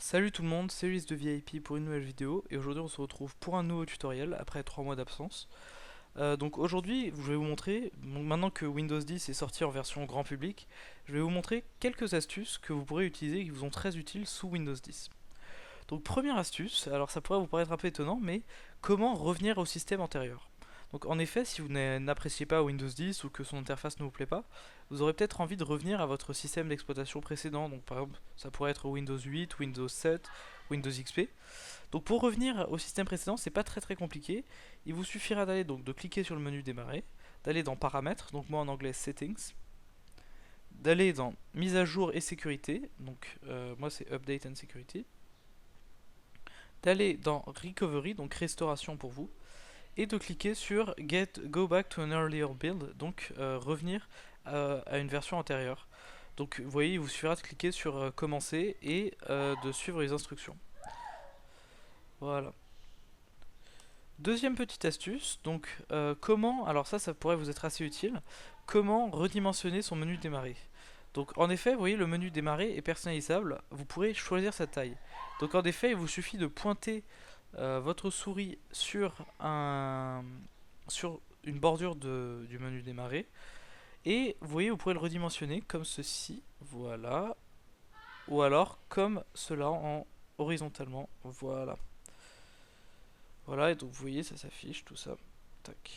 Salut tout le monde, c'est Ulysse de VIP pour une nouvelle vidéo et aujourd'hui on se retrouve pour un nouveau tutoriel après 3 mois d'absence. Donc aujourd'hui je vais vous montrer, maintenant que Windows 10 est sorti en version grand public, je vais vous montrer quelques astuces que vous pourrez utiliser et qui vous sont très utiles sous Windows 10. Donc première astuce, alors ça pourrait vous paraître un peu étonnant, mais comment revenir au système antérieur? Donc en effet, si vous n'appréciez pas Windows 10 ou que son interface ne vous plaît pas, vous aurez peut-être envie de revenir à votre système d'exploitation précédent. Donc par exemple, ça pourrait être Windows 8, Windows 7, Windows XP. Donc pour revenir au système précédent, c'est pas très compliqué. Il vous suffira d'aller donc de cliquer sur le menu démarrer, d'aller dans paramètres, donc moi en anglais settings, d'aller dans mise à jour et sécurité, donc moi c'est update and security, d'aller dans recovery, donc restauration pour vous, et de cliquer sur Go back to an earlier build, donc revenir à une version antérieure. Donc vous voyez, il vous suffira de cliquer sur commencer et de suivre les instructions. Voilà. Deuxième petite astuce, donc comment, alors ça pourrait vous être assez utile, comment redimensionner son menu démarrer. Donc en effet, vous voyez, le menu démarrer est personnalisable, vous pourrez choisir sa taille. Donc en effet, il vous suffit de pointer votre souris sur une bordure du menu démarrer, et vous voyez, vous pourrez le redimensionner comme ceci, voilà, ou alors comme cela en horizontalement, voilà. Voilà, et donc vous voyez, ça s'affiche, tout ça. Tac.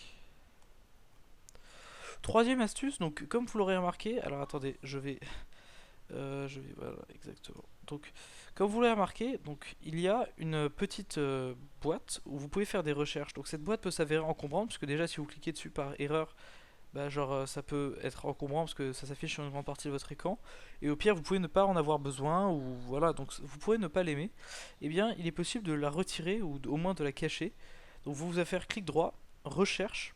Troisième astuce, donc comme vous l'aurez remarqué, alors attendez, voilà, exactement. Donc, comme vous l'avez remarqué, donc il y a une petite boîte où vous pouvez faire des recherches. Donc cette boîte peut s'avérer encombrante, puisque déjà si vous cliquez dessus par erreur, bah, genre ça peut être encombrant parce que ça s'affiche sur une grande partie de votre écran. Et au pire, vous pouvez ne pas en avoir besoin, ou voilà, donc vous pouvez ne pas l'aimer. Eh bien, il est possible de la retirer ou au moins de la cacher. Donc vous allez faire clic droit, recherche.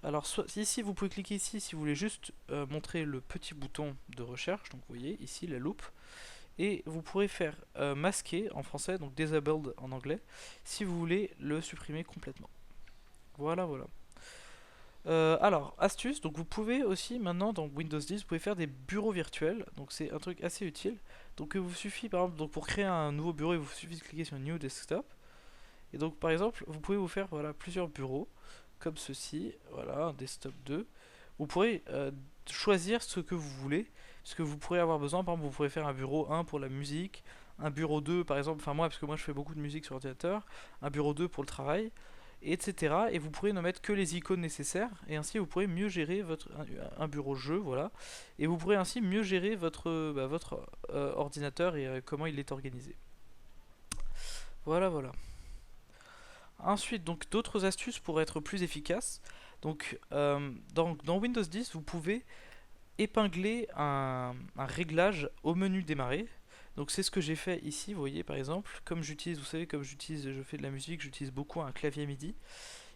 Alors ici vous pouvez cliquer ici si vous voulez juste montrer le petit bouton de recherche, donc vous voyez ici la loupe, et vous pourrez faire masquer en français, donc disabled en anglais, si vous voulez le supprimer complètement. Voilà, voilà. Alors, astuce, donc vous pouvez aussi maintenant dans Windows 10, vous pouvez faire des bureaux virtuels, donc c'est un truc assez utile. Donc il vous suffit par exemple, donc pour créer un nouveau bureau, il vous suffit de cliquer sur New Desktop. Et donc par exemple, vous pouvez vous faire voilà, plusieurs bureaux, comme ceci, voilà, un desktop 2. Vous pourrez choisir ce que vous voulez, ce que vous pourrez avoir besoin. Par exemple, vous pourrez faire un bureau 1 pour la musique, un bureau 2 par exemple, enfin moi, parce que moi je fais beaucoup de musique sur ordinateur, un bureau 2 pour le travail, etc. Et vous pourrez ne mettre que les icônes nécessaires, et ainsi vous pourrez mieux gérer un bureau jeu, voilà. Et vous pourrez ainsi mieux gérer votre ordinateur et comment il est organisé. Voilà, voilà. Ensuite, donc d'autres astuces pour être plus efficace. Donc, dans Windows 10, vous pouvez épingler un réglage au menu démarrer. Donc c'est ce que j'ai fait ici, vous voyez par exemple, comme j'utilise, vous savez, je fais de la musique, j'utilise beaucoup un clavier MIDI.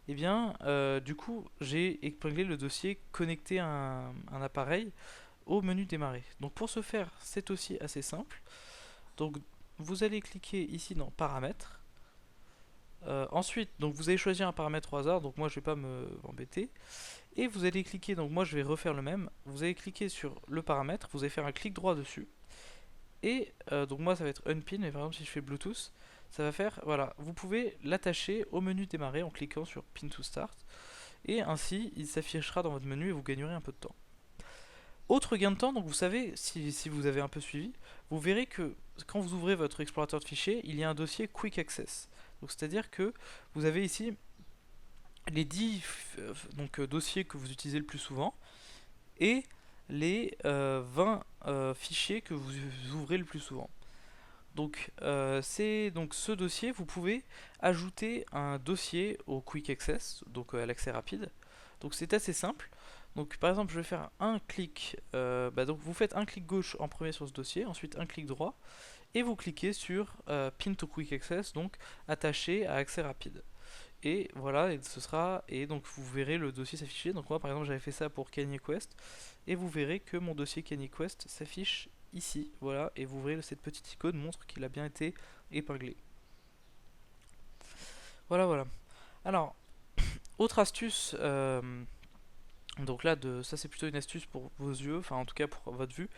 Et bien, du coup, j'ai épinglé le dossier connecté à un appareil au menu démarrer. Donc pour ce faire, c'est aussi assez simple. Donc vous allez cliquer ici dans paramètres. Ensuite, donc vous allez choisir un paramètre au hasard, donc moi je vais pas m'embêter. Et vous allez cliquer, donc moi je vais refaire le même. Vous allez cliquer sur le paramètre, vous allez faire un clic droit dessus. Et donc moi ça va être unpin, mais par exemple si je fais Bluetooth, ça va faire, voilà, vous pouvez l'attacher au menu démarrer en cliquant sur pin to start. Et ainsi il s'affichera dans votre menu et vous gagnerez un peu de temps. Autre gain de temps, donc vous savez, si vous avez un peu suivi, vous verrez que quand vous ouvrez votre explorateur de fichiers, il y a un dossier Quick Access. Donc c'est-à-dire que vous avez ici les 10 dossiers que vous utilisez le plus souvent et les 20 fichiers que vous ouvrez le plus souvent. Donc, donc ce dossier, vous pouvez ajouter un dossier au Quick Access, donc à l'accès rapide. Donc c'est assez simple. Donc par exemple, je vais faire un clic. Donc vous faites un clic gauche en premier sur ce dossier, ensuite un clic droit, et vous cliquez sur Pin to Quick Access, donc attaché à accès rapide. Et voilà, et donc vous verrez le dossier s'afficher. Donc moi par exemple j'avais fait ça pour Kanye Quest, et vous verrez que mon dossier Kanye Quest s'affiche ici, voilà, et vous verrez cette petite icône montre qu'il a bien été épinglé. Voilà, voilà. Alors, autre astuce Donc là, ça c'est plutôt une astuce pour vos yeux, enfin en tout cas pour votre vue.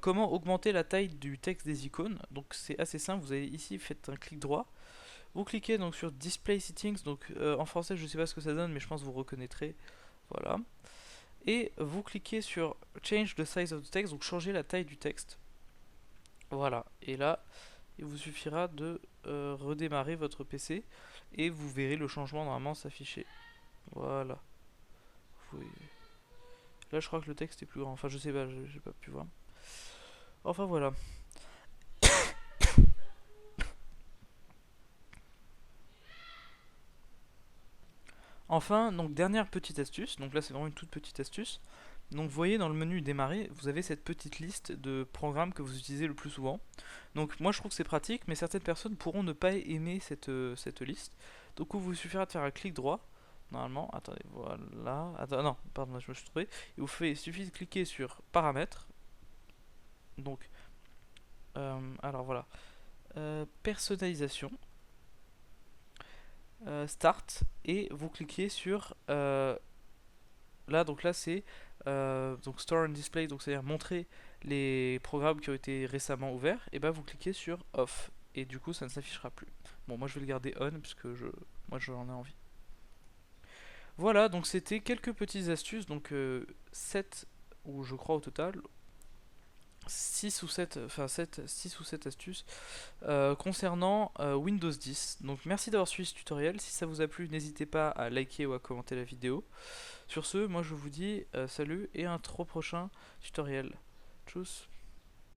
Comment augmenter la taille du texte des icônes? Donc c'est assez simple, vous allez ici, faites un clic droit. Vous cliquez donc sur Display Settings, donc en français je sais pas ce que ça donne, mais je pense que vous reconnaîtrez. Voilà. Et vous cliquez sur Change the size of the text, donc changer la taille du texte. Voilà. Et là, il vous suffira de redémarrer votre PC et vous verrez le changement normalement s'afficher. Voilà. Là, je crois que le texte est plus grand. Enfin, je sais pas, j'ai pas pu voir. Enfin, voilà. Enfin, donc dernière petite astuce, donc là c'est vraiment une toute petite astuce. Donc vous voyez dans le menu démarrer, vous avez cette petite liste de programmes que vous utilisez le plus souvent. Donc moi je trouve que c'est pratique, mais certaines personnes pourront ne pas aimer cette liste. Donc il vous suffira de faire un clic droit. Normalement, attendez, voilà. Attends, non, pardon, je me suis trompé. Il suffit de cliquer sur paramètres. Donc, alors voilà. Personnalisation. Start. Et vous cliquez sur là, donc là c'est donc Store and Display, donc c'est-à-dire montrer les programmes qui ont été récemment ouverts, et ben vous cliquez sur Off, et du coup ça ne s'affichera plus. Bon, moi je vais le garder On, puisque moi j'en ai envie. Voilà, donc c'était quelques petites astuces, donc 7, ou je crois au total, 6 ou 7, enfin 7, 6 ou 7 astuces concernant Windows 10. Donc merci d'avoir suivi ce tutoriel, si ça vous a plu n'hésitez pas à liker ou à commenter la vidéo. Sur ce, moi je vous dis salut et un trop prochain tutoriel. Tchuss.